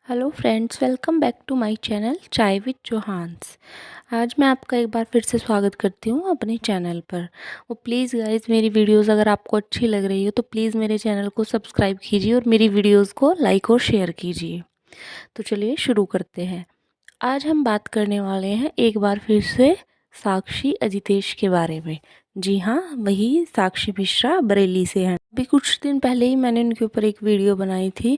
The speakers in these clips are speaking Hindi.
Hello friends, welcome back to my channel chai with Johannes. आज मैं आपका एक बार फिर से स्वागत करती हूँ अपने चैनल पर। और प्लीज़ गाइस, मेरी वीडियोस अगर आपको अच्छी लग रही हो तो प्लीज़ मेरे चैनल को सब्सक्राइब कीजिए और मेरी वीडियोस को लाइक और शेयर कीजिए। तो चलिए शुरू करते हैं। आज हम बात करने वाले हैं एक बार फिर से साक्षी अजितेश के बारे में। जी हाँ, वही साक्षी मिश्रा बरेली से हैं। अभी कुछ दिन पहले ही मैंने उनके ऊपर एक वीडियो बनाई थी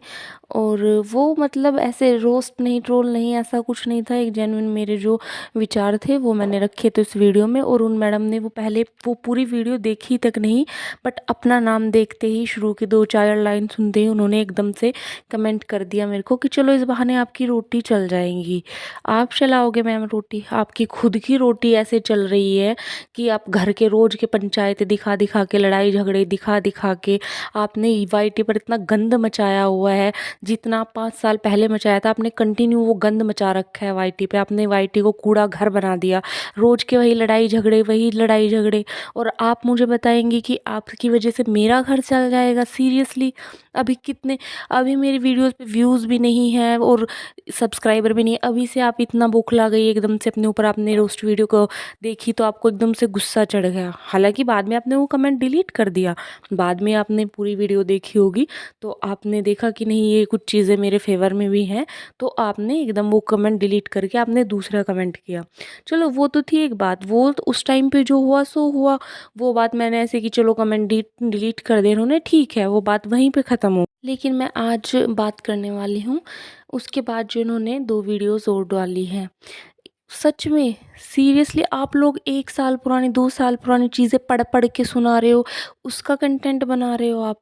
और वो मतलब ऐसे रोस्ट नहीं, ट्रोल नहीं, ऐसा कुछ नहीं था। एक जेन्युइन मेरे जो विचार थे वो मैंने रखे थे उस वीडियो में। और उन मैडम ने वो पूरी वीडियो देखी तक नहीं, बट अपना नाम देखते ही शुरू के 2-4 लाइन सुनते ही उन्होंने एकदम से कमेंट कर दिया मेरे को कि चलो इस बहाने आपकी रोटी चल जाएगी। आप चलाओगे मैम रोटी? आपकी खुद की रोटी ऐसे चल रही है कि आप घर के रोज के पंचायतें दिखा दिखा के, लड़ाई झगड़े दिखा दिखा के आपने वाईटी पर इतना गंद मचाया हुआ है। जितना 5 साल पहले मचाया था आपने कंटिन्यू वो गंद मचा रखा है वाईटी पे। आपने वाईटी को कूड़ा घर बना दिया, रोज के वही लड़ाई झगड़े, वही लड़ाई झगड़े। और आप मुझे बताएंगे कि आपकी वजह से मेरा घर चल जाएगा? सीरियसली? अभी मेरी वीडियोस पे व्यूज़ भी नहीं है और सब्सक्राइबर भी नहीं। अभी से आप इतना बौखला गई एकदम से अपने ऊपर। आपने रोस्ट वीडियो को देखी तो आपको एकदम से गुस्सा चढ़ गया। हालांकि बाद में आपने वो कमेंट डिलीट कर दिया। बाद में आपने पूरी वीडियो देखी होगी तो आपने देखा कि नहीं, ये कुछ चीज़ें मेरे फेवर में भी हैं, तो आपने एकदम वो कमेंट डिलीट करके आपने दूसरा कमेंट किया। चलो वो तो थी एक बात, वो तो उस टाइम पे जो हुआ सो हुआ। वो बात मैंने ऐसे कि चलो कमेंट डिलीट कर दे उन्होंने, ठीक है, वो बात वहीं पे ख़त्म हो। लेकिन मैं आज बात करने वाली हूँ उसके बाद जो इन्होंने 2 वीडियोज़ और डाली हैं। सच में, सीरियसली आप लोग 1 साल पुरानी, 2 साल पुरानी चीज़ें पढ़ पढ़ के सुना रहे हो, उसका कंटेंट बना रहे हो आप।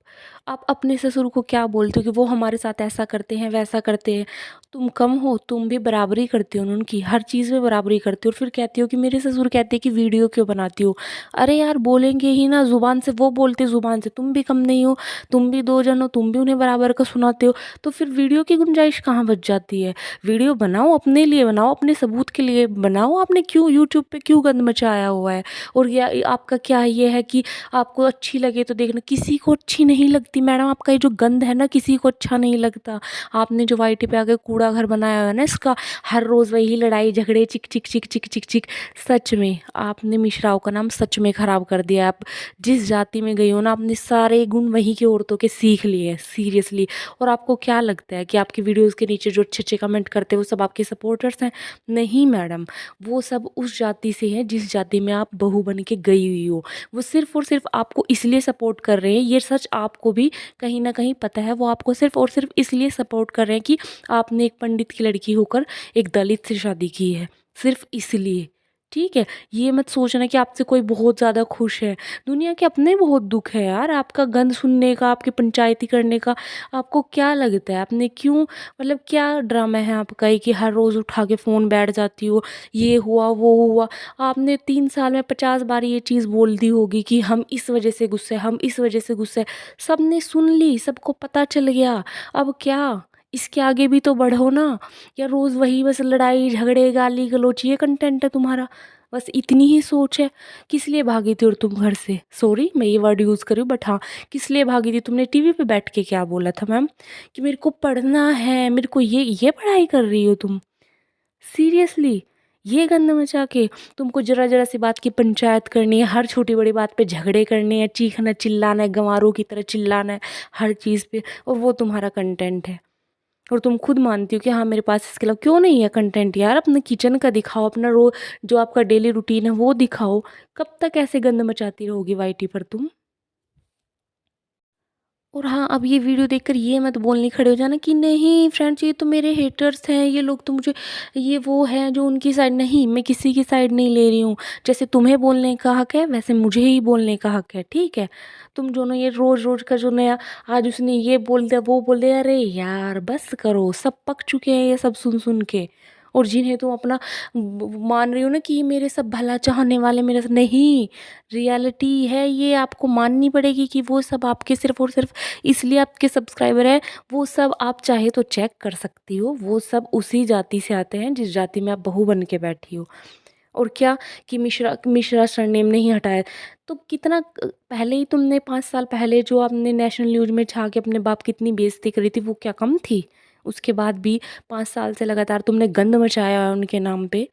आप अपने ससुर को क्या बोलते हो कि वो हमारे साथ ऐसा करते हैं, वैसा करते हैं। तुम कम हो? तुम भी बराबरी करती हो उनकी, हर चीज़ में बराबरी करती हो। और फिर कहती हो कि मेरे ससुर कहते हैं कि वीडियो क्यों बनाती हो? अरे यार, बोलेंगे ही ना ज़ुबान से, वो बोलते ज़ुबान से। तुम भी कम नहीं हो, तुम भी 2 जन हो, तुम भी उन्हें बराबर का सुनाते हो। तो फिर वीडियो की गुंजाइश कहाँ बच जाती है? वीडियो बनाओ, अपने लिए बनाओ, अपने सबूत के लिए बनाओ। आपने क्यों यूट्यूब पे क्यों गंद मचाया हुआ है? और या आपका क्या ये है कि आपको अच्छी लगे तो देखना? किसी को अच्छी नहीं लगती मैडम। आपका ये जो गंद है ना, किसी को अच्छा नहीं लगता। आपने जो वाईटी पे आके कूड़ा घर बनाया हुआ है ना, इसका हर रोज़ वही लड़ाई झगड़े, चिक चिक चिक चिक चिक चिक। सच में आपने मिश्राओं का नाम सच में खराब कर दिया। आप जिस जाति में गई हो ना, आपने सारे गुण वहीं की औरतों के सीख लिए हैं, सीरियसली। और आपको क्या लगता है कि आपकी वीडियोस के नीचे जो अच्छे अच्छे कमेंट करते हैं वो सब आपके सपोर्टर्स हैं? नहीं मैडम, वो सब उस जाति से हैं जिस जाति में आप बहू बन के गई हुई हो। वो सिर्फ और सिर्फ आपको इसलिए सपोर्ट कर रहे हैं, ये सच आपको भी कहीं ना कहीं पता है। वो आपको सिर्फ और सिर्फ इसलिए सपोर्ट कर रहे हैं कि आपने एक पंडित की लड़की होकर एक दलित से शादी की है, सिर्फ इसलिए। ठीक है, ये मत सोचना कि आपसे कोई बहुत ज़्यादा खुश है। दुनिया के अपने बहुत दुख है यार, आपका गंद सुनने का, आपकी पंचायती करने का। आपको क्या लगता है आपने क्यों, मतलब क्या ड्रामा है आपका ये कि हर रोज़ उठा के फ़ोन बैठ जाती हो, ये हुआ वो हुआ? आपने 3 साल में 50 बार ये चीज़ बोल दी होगी कि हम इस वजह से गुस्से, हम इस वजह से गुस्से। सबने सुन ली, सबको पता चल गया। अब क्या? इसके आगे भी तो बढ़ो ना। या रोज़ वही बस लड़ाई झगड़े, गाली गलौच, ये कंटेंट है तुम्हारा? बस इतनी ही सोच है? किस लिए भागी थी और तुम घर से? सॉरी मैं ये वर्ड यूज़ करूँ, बट हाँ, किस लिए भागी थी? तुमने टीवी पे बैठ के क्या बोला था मैम? कि मेरे को पढ़ना है, मेरे को ये पढ़ाई कर रही हो तुम? सीरियसली? ये गंद मचा के तुमको ज़रा ज़रा सी बात की पंचायत करनी है, हर छोटी बड़ी बात पे झगड़े करने हैं, चीखना चिल्लाना है, गंवारों की तरह चिल्लाना है हर चीज़ पे, और वो तुम्हारा कंटेंट है। और तुम खुद मानती हो कि हाँ, मेरे पास इसके अलावा क्यों नहीं है कंटेंट यार? अपने किचन का दिखाओ, अपना जो आपका डेली रूटीन है वो दिखाओ। कब तक ऐसे गंद मचाती रहोगी वाईटी पर तुम? और हाँ, अब ये वीडियो देखकर ये मत बोलने खड़े हो जाना कि नहीं फ्रेंड्स, ये तो मेरे हेटर्स हैं, ये लोग तो मुझे, ये वो हैं जो उनकी साइड। नहीं, मैं किसी की साइड नहीं ले रही हूँ। जैसे तुम्हें बोलने का हक है, वैसे मुझे ही बोलने का हक है, ठीक है? तुम जो ना ये रोज़-रोज़ का जो नया, आज उसने ये बोल दिया, वो बोल दिया, अरे यार बस करो, सब पक चुके हैं ये सब सुन-सुन के। और जिन्हें तुम अपना मान रही हो ना कि ये मेरे सब भला चाहने वाले, मेरे से नहीं, रियलिटी है ये, आपको माननी पड़ेगी कि वो सब आपके सिर्फ़ और सिर्फ़ इसलिए आपके सब्सक्राइबर हैं। वो सब आप चाहे तो चेक कर सकती हो, वो सब उसी जाति से आते हैं जिस जाति में आप बहू बन के बैठी हो। और क्या कि मिश्रा मिश्रा सरनेम नहीं हटाया, तो कितना पहले ही तुमने 5 साल पहले जो आपने नेशनल न्यूज़ में छा के अपने बाप की इतनी बेइज़्ज़ती करी थी, वो क्या कम थी? उसके बाद भी 5 साल से लगातार तुमने गंद मचाया है उनके नाम पे।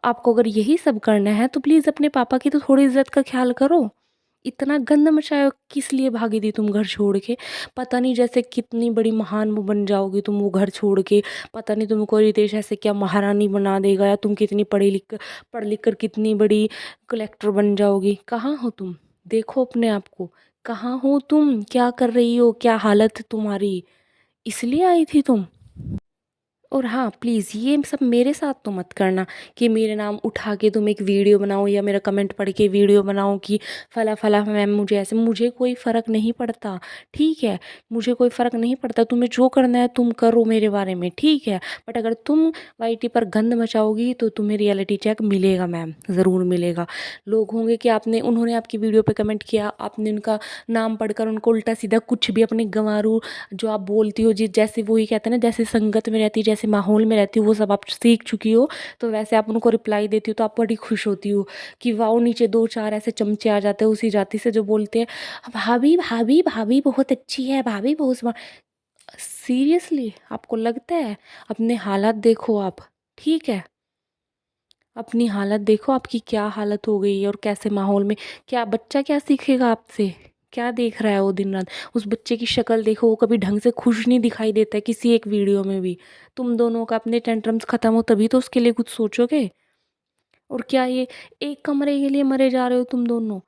आपको अगर यही सब करना है तो प्लीज़ अपने पापा की तो थोड़ी इज़्ज़त का ख़्याल करो। इतना गंद मचाया, किस लिए भागी थी तुम घर छोड़ के? पता नहीं जैसे कितनी बड़ी महान वो बन जाओगी तुम वो घर छोड़ के। पता नहीं तुमको रितेश ऐसे क्या महारानी बना देगा, या तुम कितनी पढ़ लिख कर कितनी बड़ी कलेक्टर बन जाओगी। कहाँ हो तुम? देखो अपने आप को। कहाँ हो तुम? क्या कर रही हो? क्या हालत है तुम्हारी? इसलिए आई थी तुम? और हाँ, प्लीज़ ये सब मेरे साथ तो मत करना कि मेरे नाम उठा के तुम एक वीडियो बनाओ या मेरा कमेंट पढ़ के वीडियो बनाओ कि फला मैम मुझे ऐसे। मुझे कोई फ़र्क नहीं पड़ता, ठीक है? मुझे कोई फ़र्क नहीं पड़ता, तुम्हें जो करना है तुम करो मेरे बारे में, ठीक है? बट अगर तुम वाईटी पर गंद मचाओगी तो तुम्हें रियलिटी चेक मिलेगा मैम, ज़रूर मिलेगा। लोग होंगे कि उन्होंने आपकी वीडियो पे कमेंट किया, आपने उनका नाम पढ़कर उनको उल्टा-सीधा कुछ भी अपने गँवारू जो आप बोलती हो, जैसे वही कहते हैं ना, जैसे संगत में रहती, जैसे माहौल में रहती हो, वो सब आप सीख चुकी हो, तो वैसे आप उनको रिप्लाई देती हो तो आप बड़ी खुश होती हो कि वाओ, नीचे 2-4 ऐसे चमचे आ जाते हैं उसी जाति से जो बोलते हैं, भाभी भाभी भाभी बहुत अच्छी है, भाभी बहुत स्मार्ट। सीरियसली आपको लगता है? अपने हालात देखो आप, ठीक है? अपनी हालत देखो, आपकी क्या हालत हो गई है और कैसे माहौल में। क्या बच्चा क्या सीखेगा आपसे? क्या देख रहा है वो दिन रात? उस बच्चे की शक्ल देखो, वो कभी ढंग से खुश नहीं दिखाई देता है किसी एक वीडियो में भी। तुम दोनों का अपने टेंट्रम्स खत्म हो तभी तो उसके लिए कुछ सोचोगे। और क्या ये एक कमरे के लिए मरे जा रहे हो तुम दोनों?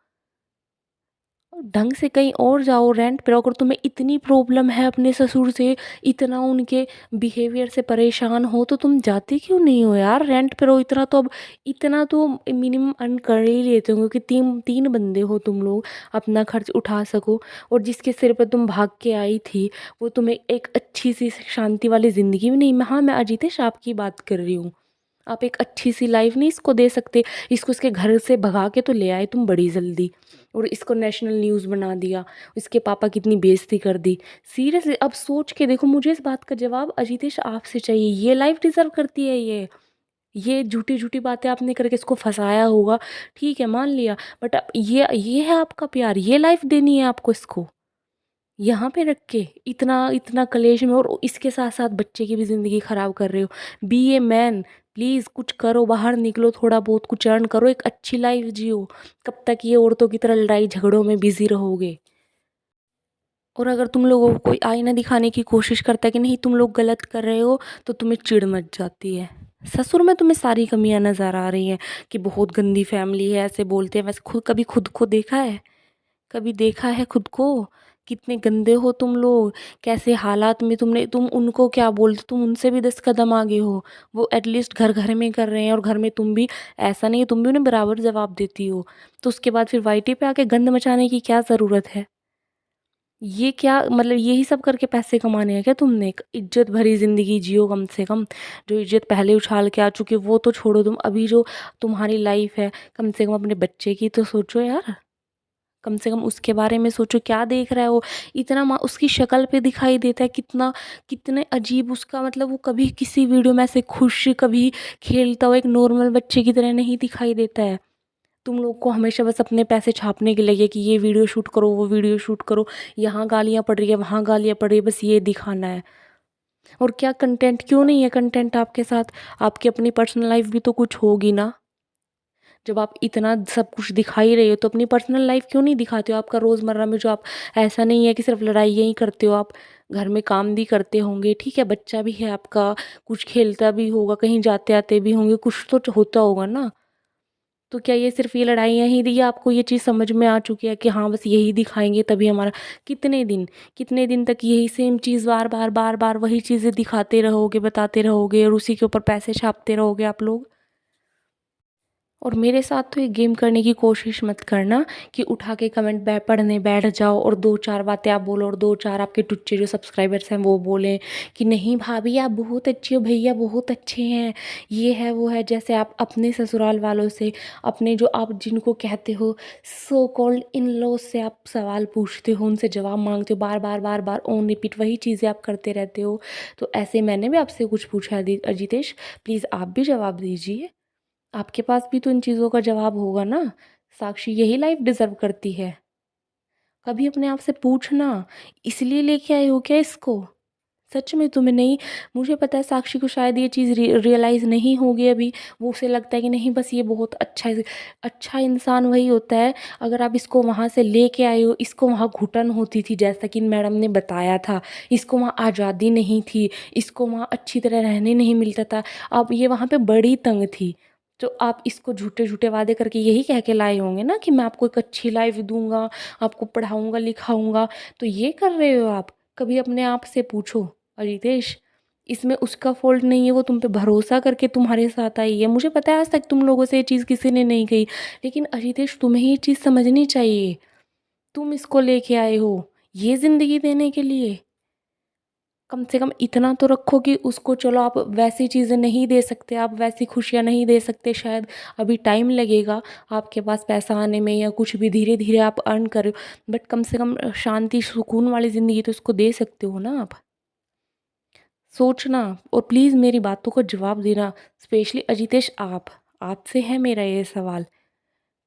ढंग से कहीं और जाओ, रेंट पे रहो। अगर तुम्हें इतनी प्रॉब्लम है अपने ससुर से, इतना उनके बिहेवियर से परेशान हो, तो तुम जाते क्यों नहीं हो यार? रेंट पे रहो। इतना तो मिनिमम अर्न कर ही लेते होंगे कि 3 बंदे हो तुम लोग, अपना खर्च उठा सको। और जिसके सिर पे तुम भाग के आई थी, वो तुम्हें एक अच्छी-सी शांति वाली ज़िंदगी भी नहीं। हाँ, मैं अजितेश आपकी बात कर रही हूँ। आप एक अच्छी-सी लाइफ़ नहीं इसको दे सकते? इसको इसके घर से भगा के तो ले आए तुम बड़ी जल्दी, और इसको नेशनल न्यूज़ बना दिया। इसके पापा की इतनी बेइज़्ज़ती कर दी। सीरियसली अब सोच के देखो, मुझे इस बात का जवाब अजितेश आपसे चाहिए। ये लाइफ़ डिज़र्व करती है ये? ये झूठी-झूठी बातें आपने करके इसको फँसाया होगा, ठीक है, मान लिया। बट अब ये है आपका प्यार? ये लाइफ़ देनी है आपको इसको? यहाँ पे रख के इतना इतना कलेश में, और इसके साथ-साथ बच्चे की भी ज़िंदगी ख़राब कर रहे हो। बी ए मैन, प्लीज़ कुछ करो, बाहर निकलो, थोड़ा बहुत कुछ अर्न करो, एक अच्छी लाइफ़ जियो। कब तक ये औरतों की तरह लड़ाई झगड़ों में बिज़ी रहोगे? और अगर तुम लोगों को कोई आईना दिखाने की कोशिश करता है कि नहीं तुम लोग गलत कर रहे हो, तो तुम्हें चिढ़ मच जाती है। ससुर में तुम्हें सारी कमियाँ नज़र आ रही हैं कि बहुत गंदी फैमिली है, ऐसे बोलते हैं। वैसे कभी खुद को देखा है? कभी देखा है खुद को? कितने गंदे हो तुम लोग, कैसे हालात में तुम उनको क्या बोलते, तुम उनसे भी 10 कदम आगे हो। वो एटलीस्ट घर-घर में कर रहे हैं, और घर में तुम भी, ऐसा नहीं है, तुम भी उन्हें बराबर जवाब देती हो। तो उसके बाद फिर वाईटी पे आके गंद मचाने की क्या ज़रूरत है? ये क्या मतलब, यही सब करके पैसे कमाने हैं क्या तुमने? एक इज़्ज़त भरी ज़िंदगी जियो कम से कम। जो इज़्ज़त पहले उछाल के आ चुकी है वो तो छोड़ो तुम, अभी जो तुम्हारी लाइफ़ है, कम से कम अपने बच्चे की तो सोचो यार। कम से कम उसके बारे में सोचो, क्या देख रहा है वो? इतना उसकी शक्ल पे दिखाई देता है कितना, कितने अजीब उसका मतलब, वो कभी किसी वीडियो में ऐसे खुश, कभी खेलता हुआ एक नॉर्मल बच्चे की तरह नहीं दिखाई देता है। तुम लोग को हमेशा बस अपने पैसे छापने के लिए कि ये वीडियो शूट करो, वो वीडियो शूट करो, यहाँ गालियाँ पड़ रही है, वहाँ गालियाँ पड़ रही है, बस ये दिखाना है। और क्या कंटेंट, क्यों नहीं है कंटेंट आपके साथ? आपकी अपनी पर्सनल लाइफ़ भी तो कुछ होगी ना? जब आप इतना सब कुछ दिखा ही रहे हो, तो अपनी पर्सनल लाइफ क्यों नहीं दिखाते हो? आपका रोज़मर्रा में जो आप, ऐसा नहीं है कि सिर्फ लड़ाइयाँ ही करते हो आप, घर में काम भी करते होंगे, ठीक है? बच्चा भी है आपका, कुछ खेलता भी होगा, कहीं जाते-आते भी होंगे, कुछ तो होता होगा ना? तो क्या ये सिर्फ ये लड़ाइयाँ ही दी, या आपको ये चीज़ समझ में आ चुकी है कि हाँ, बस यही दिखाएँगे तभी हमारा। कितने दिन तक यही सेम चीज़ बार-बार, बार-बार वही चीज़ें दिखाते रहोगे, बताते रहोगे, और उसी के ऊपर पैसे छापते रहोगे आप लोग? और मेरे साथ तो ये गेम करने की कोशिश मत करना कि उठा के कमेंट पढ़ने बैठ जाओ, और 2-4 बातें आप बोलो, और 2-4 आपके टुच्चे जो सब्सक्राइबर्स हैं वो बोलें कि नहीं भाभी आप बहुत अच्छी हो, भैया बहुत अच्छे हैं, ये है वो है। जैसे आप अपने ससुराल वालों से, अपने जो आप जिनको कहते हो सो कॉल्ड इन लॉज से आप सवाल पूछते हो, उनसे जवाब मांगते हो, बार बार बार बार ऑन रिपीट वही चीज़ें आप करते रहते हो। तो ऐसे मैंने भी आपसे कुछ पूछा है अजितेश, प्लीज़ आप भी जवाब दीजिए। आपके पास भी तो इन चीज़ों का जवाब होगा ना। साक्षी यही लाइफ डिज़र्व करती है? कभी अपने आप से पूछना, इसलिए लेके आए हो क्या इसको? सच में तुम्हें नहीं, मुझे पता है साक्षी को शायद ये चीज़ रियलाइज़ नहीं होगी अभी। वो उसे लगता है कि नहीं बस ये बहुत अच्छा है। अच्छा इंसान वही होता है, अगर आप इसको वहाँ से लेके आए हो, इसको वहाँ घुटन होती थी जैसा कि मैडम ने बताया था, इसको वहाँ आज़ादी नहीं थी, इसको वहाँ अच्छी तरह रहने नहीं मिलता था, अब ये वहाँ पे बड़ी तंग थी। तो आप इसको झूठे-झूठे वादे करके यही कह के लाए होंगे ना कि मैं आपको एक अच्छी लाइफ़ दूँगा, आपको पढ़ाऊँगा, लिखाऊँगा, तो ये कर रहे हो आप? कभी अपने आप से पूछो। रितेश, इसमें उसका फ़ॉल्ट नहीं है, वो तुम पे भरोसा करके तुम्हारे साथ आई है। मुझे पता है आज तक तुम लोगों से ये चीज़ किसी ने नहीं कही, लेकिन रितेश तुम्हें ये चीज़ समझनी चाहिए। तुम इसको लेके आए हो, ये ज़िंदगी देने के लिए। कम से कम इतना तो रखो कि उसको चलो आप वैसी चीज़ें नहीं दे सकते, आप वैसी खुशियाँ नहीं दे सकते शायद, अभी टाइम लगेगा आपके पास पैसा आने में या कुछ भी, धीरे-धीरे आप अर्न करो, बट कम से कम शांति, सुकून वाली ज़िंदगी तो इसको दे सकते हो ना आप। सोचना और प्लीज़ मेरी बातों का जवाब देना, स्पेशली अजितेश आपसे है मेरा ये सवाल,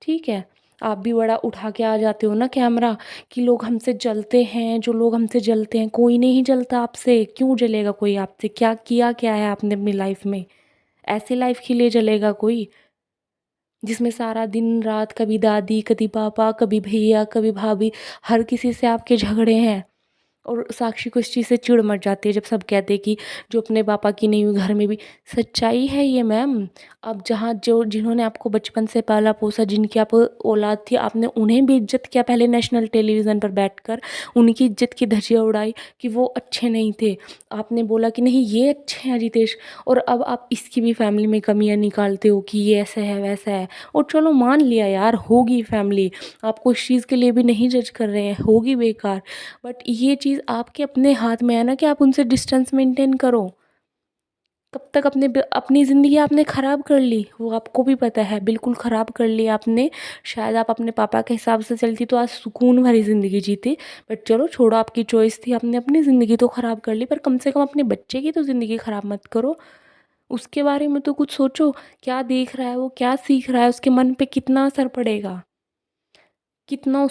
ठीक है? आप भी बड़ा उठा के आ जाते हो ना कैमरा कि लोग हमसे जलते हैं, जो लोग हमसे जलते हैं, कोई नहीं जलता आपसे, क्यों जलेगा कोई आपसे? क्या किया क्या है आपने अपनी लाइफ़ में? ऐसी लाइफ़ के लिए जलेगा कोई, जिसमें सारा दिन रात कभी दादी, कभी पापा, कभी भैया, कभी भाभी, हर किसी से आपके झगड़े हैं। और साक्षी को इस चीज़ से चिढ़ मच जाती है जब सब कहते हैं कि जो अपने पापा की नहीं हुई घर में भी। सच्चाई है ये मैम। अब जहाँ जो जिन्होंने आपको बचपन से पाला पोसा, जिनकी आप औलाद थी, आपने उन्हें भी इज्जत किया पहले नेशनल टेलीविज़न पर बैठकर, उनकी इज्जत की धज्जियाँ उड़ाई कि वो अच्छे नहीं थे। आपने बोला कि नहीं ये अच्छे हैं रितेश, और अब आप इसकी भी फैमिली में कमियाँ निकालते हो कि ये ऐसा है वैसा है। और चलो मान लिया यार, होगी फैमिली, आपको इस चीज़ के लिए भी नहीं जज कर रहे हैं, होगी बेकार, बट ये चीज़ आपके अपने हाथ में है ना कि आप उनसे डिस्टेंस मेंटेन करो। कब तक अपनी ज़िंदगी आपने ख़राब कर ली, वो आपको भी पता है, बिल्कुल ख़राब कर ली आपने। शायद आप अपने पापा के हिसाब से चलती तो आज सुकून भरी ज़िंदगी जीती, बट चलो छोड़ो, आपकी चॉइस थी, आपने अपनी ज़िंदगी तो ख़राब कर ली, पर कम से कम अपने बच्चे की तो ज़िंदगी ख़राब मत करो। उसके बारे में तो कुछ सोचो, क्या देख रहा है वो, क्या सीख रहा है, उसके मन पे कितना असर पड़ेगा? कितना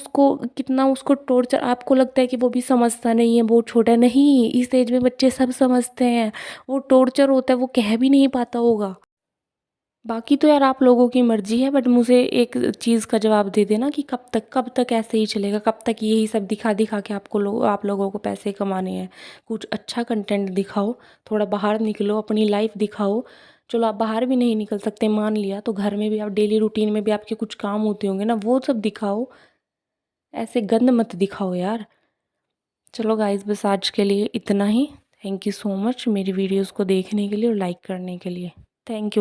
उसको टॉर्चर, आपको लगता है कि वो भी समझता नहीं है, वो छोटा है, नहीं, इस एज में बच्चे सब समझते हैं। वो टॉर्चर होता है, वो कह भी नहीं पाता होगा। बाकी तो यार आप लोगों की मर्ज़ी है, बट मुझे एक चीज़ का जवाब दे देना कि कब तक ऐसे ही चलेगा? कब तक यही सब दिखा-दिखा के आप लोगों को पैसे कमाने हैं? कुछ अच्छा कंटेंट दिखाओ, थोड़ा बाहर निकलो, अपनी लाइफ़ दिखाओ। चलो आप बाहर भी नहीं निकल सकते मान लिया, तो घर में भी आप डेली रूटीन में भी आपके कुछ काम होते होंगे ना, वो सब दिखाओ। ऐसे गंद मत दिखाओ यार। चलो गाइस, बस आज के लिए इतना ही। थैंक यू सो मच मेरी वीडियोस को देखने के लिए और लाइक करने के लिए। Thank you.